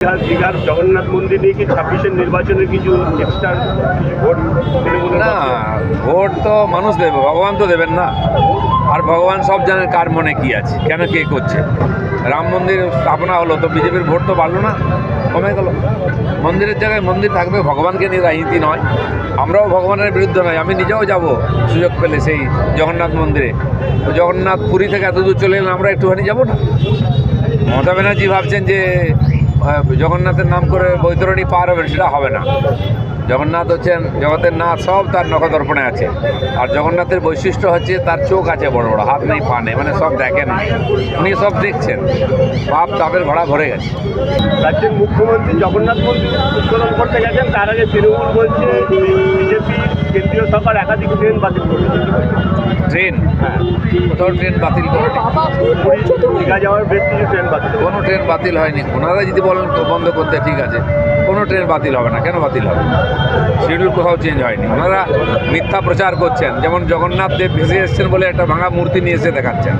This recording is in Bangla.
দীঘার জগন্নাথ মন্দির নিয়ে কি 26-এর নির্বাচনের কিছু এক্সট্রা ভোট না, ভোট তো মানুষ দেবে, ভগবান তো দেবেন না। আর ভগবান সব জানেন কার মনে কি আছে, কেন কে করছে। রাম মন্দির স্থাপনা হলো তো বিজেপির ভোট তো বাড়লো না, কমে গেল। মন্দিরের জায়গায় মন্দির থাকবে, ভগবানকে নিয়ে রাজনীতি নয়। আমরাও ভগবানের বিরুদ্ধে নয়, আমি নিজেও যাব সুযোগ পেলে সেই জগন্নাথ মন্দিরে। জগন্নাথ পুরী থেকে এত দূর চলে এলেন, আমরা একটুখানি যাব না? মমতা ব্যানার্জি ভাবছেন যে জগন্নাথের নাম করে বৈতরণী পার হবেন, সেটা হবে না। জগন্নাথ হচ্ছেন জগতের নাথ, সব তার নখদর্পণে আছে। আর জগন্নাথের বৈশিষ্ট্য হচ্ছে তার চোখ আছে বড় বড়, হাত নেই পা নেই, মানে সব দেখেন, উনি সব দেখছেন। পাপ তাপের ঘোড়া ভরে গেছে। রাজ্যের মুখ্যমন্ত্রী জগন্নাথ মন্দির উদ্বোধন করতে গেছেন, তার আগে তৃণমূল বলছে বিজেপি কেন্দ্রীয় সরকার একাধিক ট্রেন বাতিল করেছে। ট্রেন কোথাও ট্রেন বাতিল করে দীঘা যাওয়ার বেশ কিছু ট্রেন বাতিল, কোনো ট্রেন বাতিল হয়নি। ওনারা যদি বলেন বন্ধ করতে, ঠিক আছে, কোনো ট্রেন বাতিল হবে না। কেন বাতিল হবে? শিডিউল কোথাও চেঞ্জ হয়নি। ওনারা মিথ্যা প্রচার করছেন, যেমন জগন্নাথ দেব ভেসে এসছেন বলে একটা ভাঙা মূর্তি নিয়ে এসে দেখাচ্ছেন।